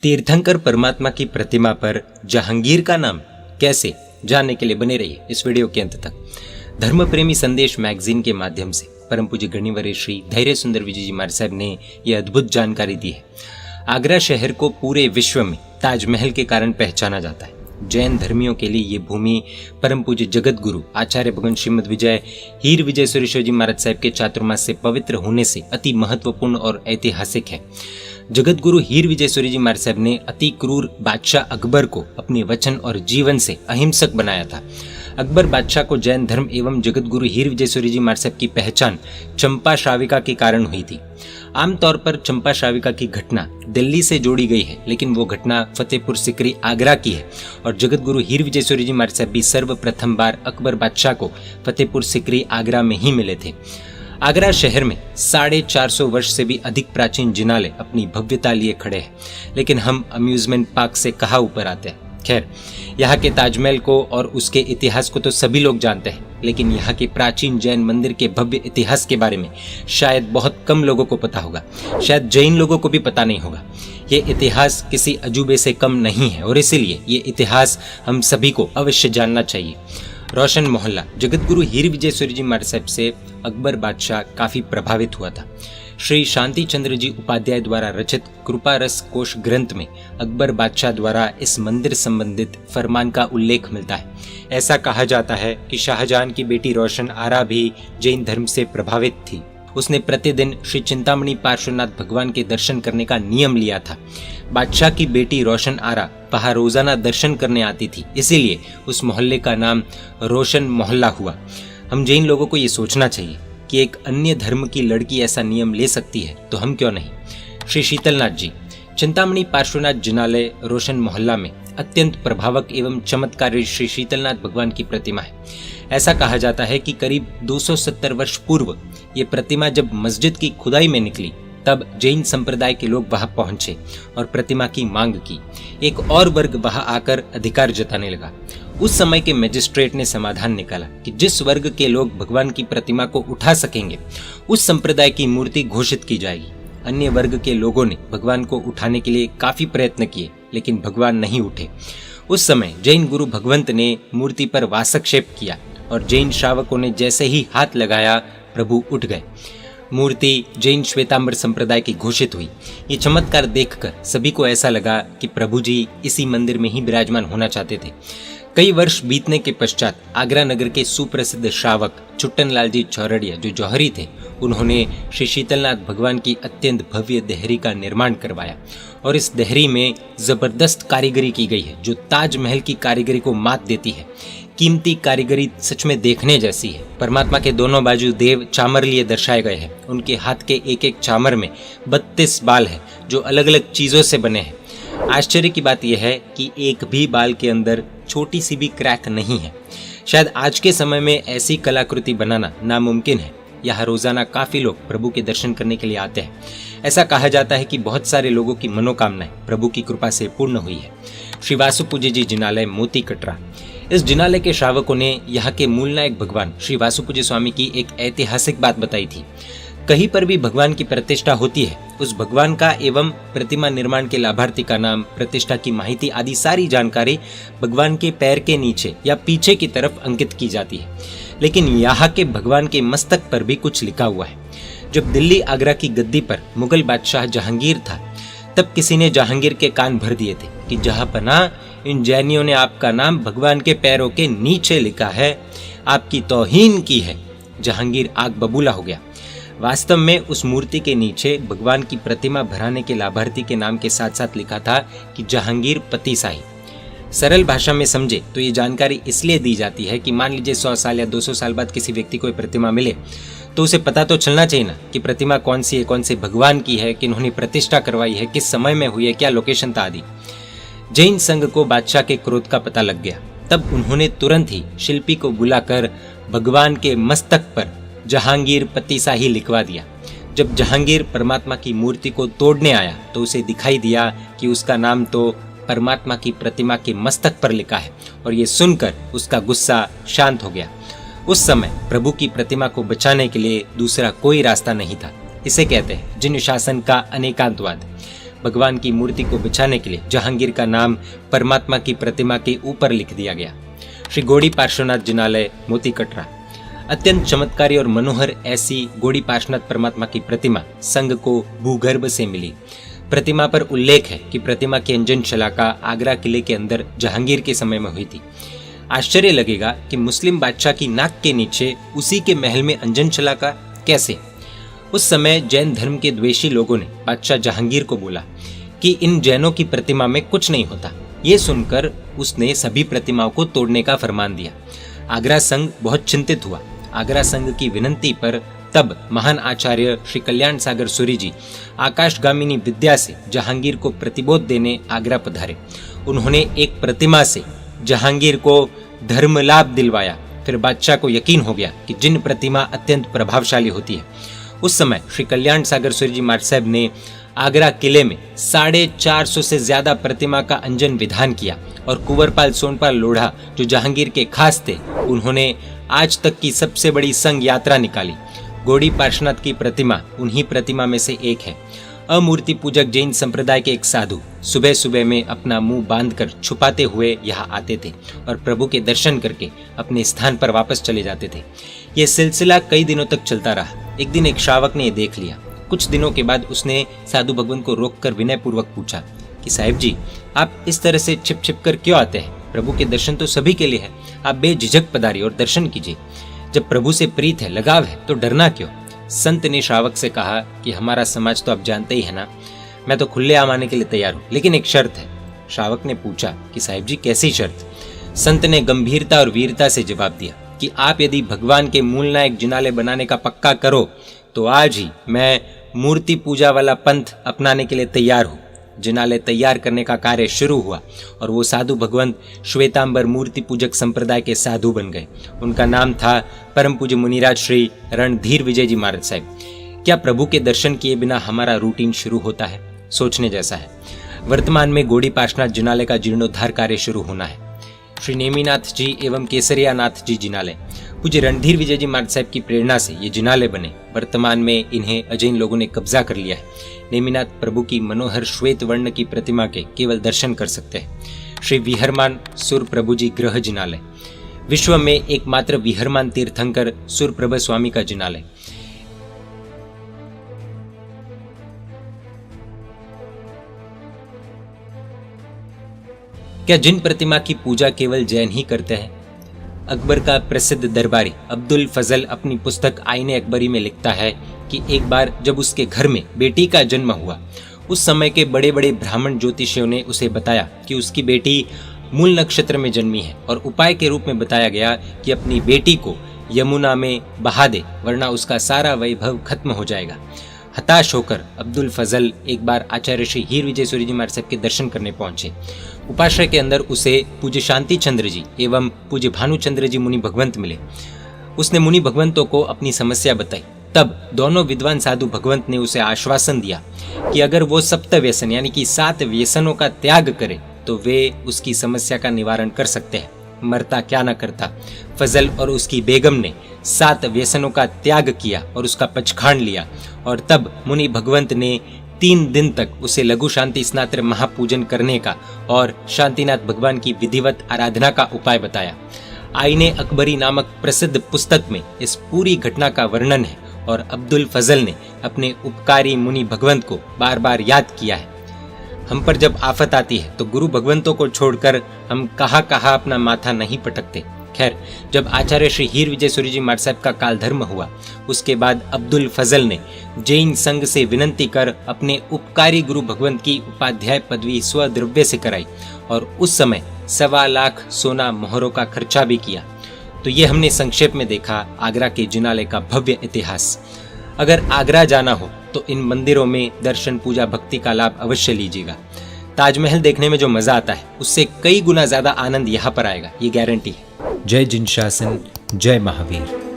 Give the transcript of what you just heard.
तीर्थंकर परमात्मा की प्रतिमा पर जहांगीर का नाम कैसे, जानने के लिए बने रहिए इस वीडियो के अंत तक। धर्म प्रेमी संदेश मैगजीन के माध्यम से परम पूज्य गणिवर्य श्री धैर्य सुंदर विजय जी महाराज साहब ने यह अद्भुत जानकारी दी है। आगरा शहर को पूरे विश्व में ताजमहल के कारण पहचाना जाता है। जैन धर्मियों के लिए ये भूमि परम पूज्य जगत गुरु आचार्य भगवान श्रीमद विजय हीर विजय सुरेश्वर जी महाराज साहब के चातुर्मास से पवित्र होने से अति महत्वपूर्ण और ऐतिहासिक है। जगत गुरु हीर विजय सूर्य जी महाराज साहब ने अति क्रूर बादशाह अकबर को अपने वचन और जीवन से अहिंसक बनाया था। अकबर बादशाह को जैन धर्म एवं जगत गुरु हीर विजय सूर्य जी महाराज साहब की पहचान चंपा श्राविका के कारण हुई थी। आमतौर पर चंपा श्राविका की घटना दिल्ली से जोड़ी गई है, लेकिन वो घटना फतेहपुर सिकरी आगरा की है और जगत गुरु हीर विजय सूर्य जी महाराज साहब भी सर्वप्रथम बार अकबर बादशाह को फतेहपुर सिकरी आगरा में ही मिले थे। आगरा शहर में 450 वर्ष से भी अधिक प्राचीन जिनालय अपनी भव्यता लिए खड़े हैं, लेकिन हम अम्यूजमेंट पार्क से कहाँ ऊपर आते हैं। खैर, यहाँ के ताजमहल को और उसके इतिहास को तो सभी लोग जानते हैं, लेकिन यहाँ के प्राचीन जैन मंदिर के भव्य इतिहास के बारे में शायद बहुत कम लोगों को पता होगा। शायद जैन लोगों को भी पता नहीं होगा। ये इतिहास किसी अजूबे से कम नहीं है और इसीलिए ये इतिहास हम सभी को अवश्य जानना चाहिए। रोशन मोहल्ला जगत गुरु हीर विजय सूर्य जी महाराज साहब से अकबर बादशाह काफी प्रभावित हुआ था। श्री शांति चंद्र जी उपाध्याय द्वारा रचित कृपा रस कोश ग्रंथ में अकबर बादशाह द्वारा इस मंदिर संबंधित फरमान का उल्लेख मिलता है। ऐसा कहा जाता है कि शाहजहां की बेटी रोशन आरा भी जैन धर्म से प्रभावित थी। उसने प्रतिदिन श्री चिंतामणि पार्श्वनाथ भगवान के दर्शन करने का नियम लिया था। बादशाह की बेटी रोशन आरा वहां रोजाना दर्शन करने आती थी, इसीलिए उस मोहल्ले का नाम रोशन मोहल्ला हुआ। हम जैन लोगों को ये सोचना चाहिए कि एक अन्य धर्म की लड़की ऐसा नियम ले सकती है, तो हम क्यों नहीं। श्री शीतलनाथ जी चिंतामणि पार्श्वनाथ जिनालय रोशन मोहल्ला में अत्यंत प्रभावक एवं चमत्कारी श्री शीतलनाथ भगवान की प्रतिमा है। ऐसा कहा जाता है कि करीब 270 वर्ष पूर्व ये प्रतिमा जब मस्जिद की खुदाई में निकली, तब जैन संप्रदाय के लोग वहां पहुंचे और प्रतिमा की मांग की। एक और वर्ग वहां आकर अधिकार जताने लगा। उस समय के मजिस्ट्रेट ने समाधान निकाला कि जिस वर्ग के लोग भगवान की प्रतिमा को उठा सकेंगे, उस संप्रदाय की मूर्ति घोषित की जाएगी। अन्य वर्ग के लोगों ने भगवान को उठाने के लिए काफी प्रयत्न किए, लेकिन भगवान नहीं उठे। उस समय जैन गुरु भगवंत ने मूर्ति पर वासक्षेप किया और जैन श्रावकों ने जैसे ही हाथ लगाया, प्रभु उठ गए। मूर्ति जैन श्वेतांबर संप्रदाय की घोषित हुई। ये चमत्कार देखकर सभी को ऐसा लगा कि प्रभु जी इसी मंदिर में ही विराजमान होना चाहते थे। कई वर्ष बीतने के पश्चात आगरा नगर के सुप्रसिद्ध श्रावक छुट्टनलाल जी चौरड़िया, जो जौहरी थे, उन्होंने श्री शीतलनाथ भगवान की अत्यंत भव्य देहरी का निर्माण करवाया और इस देहरी में जबरदस्त कारीगरी की गई है, जो ताजमहल की कारीगरी को मात देती है। कीमती कारीगरी सच में देखने जैसी है। परमात्मा के दोनों बाजू देव चामर लिए दर्शाए गए हैं। उनके हाथ के एक एक चामर में 32 बाल है, जो अलग अलग चीजों से बने हैं। आश्चर्य की बात यह है कि एक भी बाल के अंदर छोटी सी भी क्रैक नहीं है। शायद आज के समय में ऐसी कलाकृति बनाना नामुमकिन है। यहाँ रोजाना काफी लोग प्रभु के दर्शन करने के लिए आते हैं। ऐसा कहा जाता है कि बहुत सारे लोगों की मनोकामनाएं प्रभु की कृपा से पूर्ण हुई है। श्री वासु पूज्य जी जिनालय मोती कटरा, इस जिनालय के श्रावकों ने यहाँ के मूल नायक भगवान श्री वासु पूज्य स्वामी की एक ऐतिहासिक बात बताई थी। कहीं पर भी भगवान की प्रतिष्ठा होती है, उस भगवान का एवं प्रतिमा निर्माण के लाभार्थी का नाम, प्रतिष्ठा की माहिती आदि सारी जानकारी भगवान के पैर के नीचे या पीछे की तरफ अंकित की जाती है। लेकिन यहाँ के भगवान के मस्तक पर भी कुछ लिखा हुआ है। जब दिल्ली आगरा की गद्दी पर मुगल बादशाह जहांगीर था, तब किसी ने जहांगीर के कान भर दिए थे कि जहां पना इन जैनियों ने आपका नाम भगवान के पैरों के नीचे लिखा है, आपकी तौहीन की है। जहांगीर आग बबूला हो गया। वास्तव में उस मूर्ति के नीचे भगवान की प्रतिमा भराने के लाभार्थी के नाम के साथ साथ लिखा था कि जहांगीर पति साही। सरल भाषा में समझे तो ये जानकारी इसलिए दी जाती है कि मान लीजिए 100 साल या 200 साल बाद किसी व्यक्ति को प्रतिमा मिले, तो उसे पता तो चलना चाहिए ना कि प्रतिमा कौन सी है, कौन से भगवान की है, किन्होंने प्रतिष्ठा करवाई है, किस समय में हुई है, क्या लोकेशन था आदि। जैन संघ को बादशाह के क्रोध का पता लग गया। तब उन्होंने तुरंत ही शिल्पी को बुलाकर भगवान के मस्तक पर जहांगीर पति साही लिखवा दिया। जब जहांगीर परमात्मा की मूर्ति को तोड़ने आया तो उसे दिखाई दिया कि उसका नाम तो परमात्मा की प्रतिमा के मस्तक पर लिखा है और ये सुनकर उसका गुस्सा शांत हो गया। उस समय प्रभु की प्रतिमा को बचाने के लिए दूसरा कोई रास्ता नहीं था। इसे कहते हैं जिन शासन का अनेकांतवाद। भगवान की मूर्ति को बिछाने के लिए जहांगीर का नाम परमात्मा की प्रतिमा के ऊपर लिख दिया गया। श्री गौड़ी पार्श्वनाथ जिनालय, मोती कटरा। अत्यंत चमत्कारी और मनोहर ऐसी गौड़ी पार्श्वनाथ परमात्मा की प्रतिमा संघ को भूगर्भ से मिली। प्रतिमा पर उल्लेख है कि प्रतिमा की अंजन शलाका आगरा किले के अंदर जहांगीर के समय में हुई थी। आश्चर्य लगेगा कि मुस्लिम बादशाह की नाक के नीचे उसी के महल में अंजन शलाका कैसे? उस समय जैन धर्म के द्वेषी लोगों ने बादशाह जहांगीर को बोला कि इन जैनों की प्रतिमा में कुछ नहीं होता। ये सुनकर उसने सभी प्रतिमाओं को तोड़ने का फरमान दिया। आगरा संघ बहुत चिंतित हुआ। आगरा संघ की विनंती पर तब महान आचार्य श्री कल्याण सागर सूरी जी आकाशगामिनी विद्या से जहांगीर को प्रतिबोध देने आगरा पधारे। उन्होंने एक प्रतिमा से जहांगीर को धर्म लाभ दिलवाया। फिर बादशाह को यकीन हो गया कि जिन प्रतिमा अत्यंत प्रभावशाली होती है। उस समय श्री कल्याण सागर सूरी जी महाराज साहब ने आगरा किले में 450 से ज्यादा प्रतिमा का अंजन विधान किया और कुंवरपाल सोनपाल लोढ़ा जो जहांगीर के खास थे, उन्होंने आज तक की सबसे बड़ी संघ यात्रा निकाली। गौड़ी पार्श्वनाथ की प्रतिमा उन्हीं प्रतिमा में से एक है। अमूर्ति पूजक जैन संप्रदाय के एक साधु सुबह सुबह में अपना मुंह बांधकर छुपाते हुए यहाँ आते थे और प्रभु के दर्शन करके अपने स्थान पर वापस चले जाते थे। यह सिलसिला कई दिनों तक चलता रहा। एक दिन एक श्रावक ने यह देख लिया। कुछ दिनों के बाद उसने साधु भगवान को रोककर विनय पूर्वक पूछा कि साहिब जी, आप इस तरह से छिप छिप कर क्यों आते हैं? प्रभु के दर्शन तो सभी के लिए है। आप बेझिझक पधारिए और दर्शन कीजिए। जब प्रभु से प्रीत है, लगाव है, तो डरना क्यों? संत ने श्रावक से कहा कि हमारा समाज तो आप जानते ही है ना, मैं तो खुलेआम आने के लिए तैयार हूँ, लेकिन एक शर्त है। श्रावक ने पूछा कि साहिब जी कैसी शर्त? संत ने गंभीरता और वीरता से जवाब दिया कि आप यदि भगवान के मूल नायक जिनाले बनाने का पक्का करो तो आज ही मैं मूर्ति पूजा वाला पंथ अपनाने के लिए तैयार हूँ। जिनाले तैयार करने का कार्य शुरू हुआ और वो साधु भगवंत श्वेतांबर मूर्ति पूजक संप्रदाय के साधु बन गए। उनका नाम था परम पूज्य मुनिराज श्री रणधीर विजय जी महाराज साहब। क्या प्रभु के दर्शन किए बिना हमारा रूटीन शुरू होता है? सोचने जैसा है। वर्तमान में गौड़ी पार्श्वनाथ जिनालय का जीर्णोद्धार कार्य शुरू होना है। श्री नेमीनाथ जी एवं केसरिया नाथ जी जिनालय पूज्य रणधीर विजय जी महाराज साहब की प्रेरणा से ये जिनालय बने। वर्तमान में इन्हें अजैन लोगों ने कब्जा कर लिया है। नेमिनाथ प्रभु की मनोहर श्वेत वर्ण की प्रतिमा के केवल दर्शन कर सकते हैं। श्री विहरमान सुर प्रभु जी गृह जिनालय विश्व में एकमात्र विहरमान तीर्थंकर सुर प्रभ स्वामी का जिनालय। क्या जिन प्रतिमा की पूजा केवल जैन ही करते हैं? अकबर का प्रसिद्ध दरबारी अब्दुल फजल अपनी पुस्तक आईने अकबरी में लिखता है कि एक बार जब उसके घर में बेटी का जन्म हुआ, उस समय के बड़े बड़े ब्राह्मण ज्योतिषियों ने उसे बताया कि उसकी बेटी मूल नक्षत्र में जन्मी है और उपाय के रूप में बताया गया कि अपनी बेटी को यमुना में बहा दे, वरना उसका सारा वैभव खत्म हो जाएगा। हताश होकर अब्दुल फजल एक बार आचार्य श्री हीर विजय सूरी जी महाराज साहब के दर्शन करने पहुंचे। उपाश्रय के अंदर उसे पूज्य शांति चंद्र जी एवं पूज्य भानुचंद्र जी मुनि भगवंत मिले। उसने मुनि भगवंतों को अपनी समस्या बताई। तब दोनों विद्वान साधु भगवंत ने उसे आश्वासन दिया कि अगर वो सप्त व्यसन यानी कि 7 व्यसनों का त्याग करे तो वे उसकी समस्या का निवारण कर सकते हैं। मरता क्या न करता। फजल और उसकी बेगम ने 7 व्यसनों का त्याग किया और उसका पचखाण लिया और तब मुनि भगवंत ने 3 दिन तक उसे लघु शांति स्नात्र महापूजन करने का और शांतिनाथ भगवान की विधिवत आराधना का उपाय बताया। आईने अकबरी नामक प्रसिद्ध पुस्तक में इस पूरी घटना का वर्णन है और अब्दुल फजल ने अपने उपकारी मुनि भगवंत को बार बार याद किया है। हम पर जब आफत आती है तो गुरु भगवंतों को छोड़कर हम कहाँ कहाँ अपना माथा नहीं पटकते। खैर, जब आचार्य श्री हीर विजय सूरी जी महाराज साहब का काल धर्म हुआ, उसके बाद अब्दुल फजल ने जैन संघ से विनंती कर अपने उपकारी गुरु भगवंत की उपाध्याय पदवी स्वद्रव्य से कराई और उस समय 1.25 लाख सोना मोहरों का खर्चा भी किया। तो ये हमने संक्षेप में देखा आगरा के जिनालय का भव्य इतिहास। अगर आगरा जाना हो तो इन मंदिरों में दर्शन पूजा भक्ति का लाभ अवश्य लीजिएगा। ताजमहल देखने में जो मजा आता है उससे कई गुना ज्यादा आनंद यहाँ पर आएगा, ये गारंटी है। जय जिन शासन, जय महावीर।